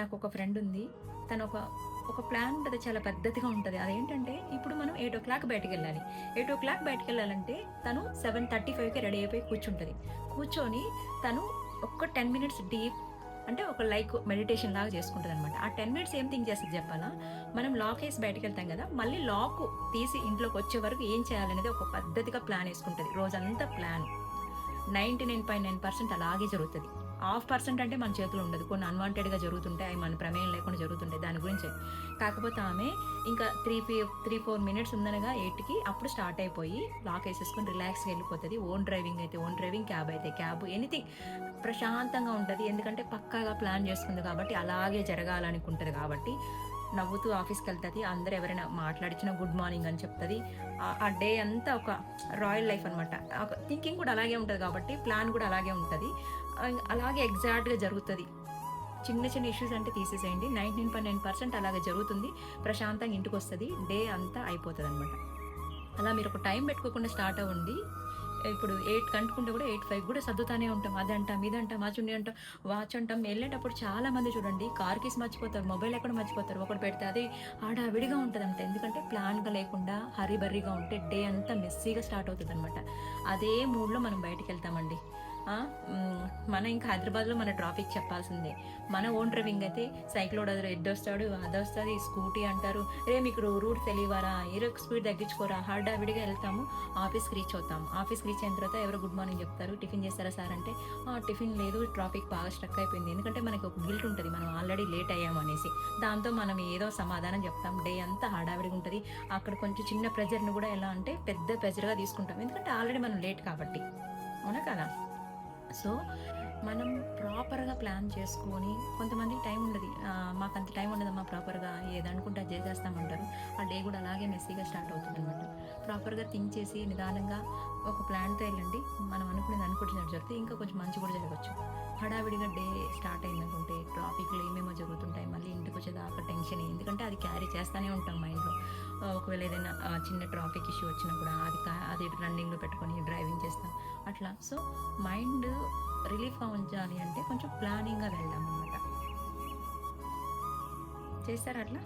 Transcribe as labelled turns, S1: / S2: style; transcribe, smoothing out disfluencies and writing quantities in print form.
S1: నాకు ఒక ఫ్రెండ్ ఉంది. తను ఒక ప్లాన్ ఉంటది. చాలా పద్ధతిగా ఉంటది. అదేంటంటే ఇప్పుడు మనం 8:00 బయటికెళ్ళాలి. 8:00 బయటికెళ్ళాలంటే తను 7:35కి రెడీ అయిపోయి కూర్చుంటది. కూర్చొని తను ఒక్క 10 మినిట్స్ డీప్ అంటే ఒక లైక్ మెడిటేషన్ లాగా చేసుకుంటదనమాట. ఆ 10 మినిట్స్ ఏం థింక్ చేస్తది చెప్పాలా? మనం లాకేసి బయటికెళ్తాం గదా! మళ్ళీ లాకు తీసి ఇంట్లోకొచ్చే వరకు ఏం చేయాలనేది ఒక పద్ధతిగా ప్లాన్ యేసుకుంటది. రోజంతా ప్లాన్. 99.9% అలాగే జరుగుతది. హాఫ్ పర్సెంట్ అంటే మన చేతిలో ఉండదు. కొన్ని అన్‌వాంటెడ్‌గా జరుగుతుంటాయి. అయి మన ప్రమేయం లేకుండా జరుగుతుంటాయి. దాని గురించే. కాకపోతే ఆమె ఇంకా 3, 4 మినిట్స్ ఉందనగా 8కి అప్పుడు స్టార్ట్ అయిపోయి లాకేసేసుకొని రిలాక్స్‌గా ఎళ్ళిపోతది. ఓన్ డ్రైవింగ్ అయితే ఓన్ డ్రైవింగ్, క్యాబ్ అయితే క్యాబ్ ఎనీథింగ్ ప్రశాంతంగా ఉంటది. ఎందుకంటే పక్కాగా ప్లాన్ చేసుకుంది కాబట్టి, అలాగే జరగాలనుకుంటది కాబట్టి, నవ్వుతూ ఆఫీస్‌కెళ్తది. అందరూ ఎవరైనా మాట్లాడిచ్చినా గుడ్ మార్నింగ్ అని చెప్తది. ఆ డే అంతా ఒక రాయల్ లైఫ్ అనమాట. ఒక థింకింగ్ కూడా అలాగే ఉంటది కాబట్టి, ప్లాన్ కూడా అలాగే ఉంటది. అలాగే ఎగ్జాక్ట్‌గా జరుగుతది. చిన్న చిన్న ఇష్యూస్ అంటే తీసేసేయండి. 99.9% అలాగే జరుగుతుంది. ప్రశాంతంగా ఇంటికొస్తది. డే అంతా అయిపోతదనమాట. అలా మీరొక టైం పెట్టుకోకుండా స్టార్ట్ అవ్వండి. ఇప్పుడు 8 అనుకుంటే కూడా 8:05 కూడా సర్దుతానే ఉంటాం. అదంటాం, ఇదంటాం, ఆ చున్నీ అంటాం, వాచ్ అంటాం. ఎళ్ళేటప్పుడు చాలా మంది చూడండి కార్ కీస్ మర్చిపోతారు. మొబైల్ ఎక్కడో మర్చిపోతారు. ఒకటి పెడితే అది హడావిడిగా ఉంటదంట. ఎందుకంటే ప్లాన్‌గా లేకుండా హరీ బరీగా ఉంటే డే అంతా మెస్సీగా స్టార్ట్ అవుతదనమాట. అదే మూడ్‌లో మనం బయటికెళ్తామండి. ఆ! మన ఇంకా హైదరాబాద్‌లో మన ట్రాఫిక్ చెప్పాల్సిందే. మన ఓన్ డ్రైవింగ్ అయితే సైక్లోడు ఎడ్డొస్తాడు, అదొస్తది, స్కూటీ అంటారు. "రేయ్! మీకు రూట్స్ తెలీవారా? స్పీడ్ తగ్గించుకోరా" హడావిడిగా ఎళ్తాము. ఆఫీస్‌కి రీచ్ అవుతాము. ఆఫీస్‌కి రీచ్ అయిన తర్వాత ఎవరో గుడ్ మార్నింగ్ చెప్తారు. "టిఫిన్ చేసారా సార్" అంటే, టిఫిన్ లేదు. ట్రాఫిక్ బాగా స్ట్రక్ అయిపోయింది." ఎందుకంటే మనకి ఒక గిల్ట్ ఉంటది. మనం ఆల్రెడీ లేట్ అయ్యామనేసి. దాంతో మనం ఏదో సమాధానం చెప్తాం. డే అంతా హడావిడిగా ఉంటది. అక్కడ కొంచెం చిన్న ప్రెషర్‌ని కూడా ఎలా అంటే పెద్ద ప్రెషర్‌గా తీసుకుంటాం. ఎందుకంటే ఆల్రెడీ మనం లేట్ కాబట్టి. అవునా కాదా? సో, మనం ప్రాపర్‌గా ప్లాన్ చేసుకొని కొంతమందికి టైం ఉండది. మాకంత టైం ఉండదమ్మా ప్రాపర్‌గా ఏదనుకుంటే అది చేసేస్తామంటారు. ఆ డే గూడా అలాగే మెస్సీగా స్టార్ట్ అవుతుందనమాట. ప్రాపర్‌గా థింక్ చేసి నిదానంగా ఒక ప్లాన్‌తో ఎళ్ళండి. మనం అనుకునేది అనుకుంటున్నట్టు జరిగితే ఇంకా కొంచెం మంచి కూడా జరగొచ్చు. హడావిడిగా డే స్టార్ట్ అయిందనుకుంటే ట్రాఫిక్‌లో ఏమేమో జరుగుతుంటాయి. మళ్ళీ ఇంటికొచ్చేదాకా టెన్షనే. ఎందుకంటే అది క్యారీ చేస్తానే ఉంటాం మైండ్‌లో. ఒకవేళ ఏదైనా చిన్న ట్రాఫిక్ ఇష్యూ వచ్చినా కూడా అది రన్నింగ్‌లో పెట్టుకొని డ్రైవింగ్ చేస్తాం. అట్లా. సో, మైండ్ రిలీఫ్‌గా ఉంచాలి అంటే కొంచెం ప్లానింగ్‌గా వెళ్దామనమాట. చేస్తారా అట్లా?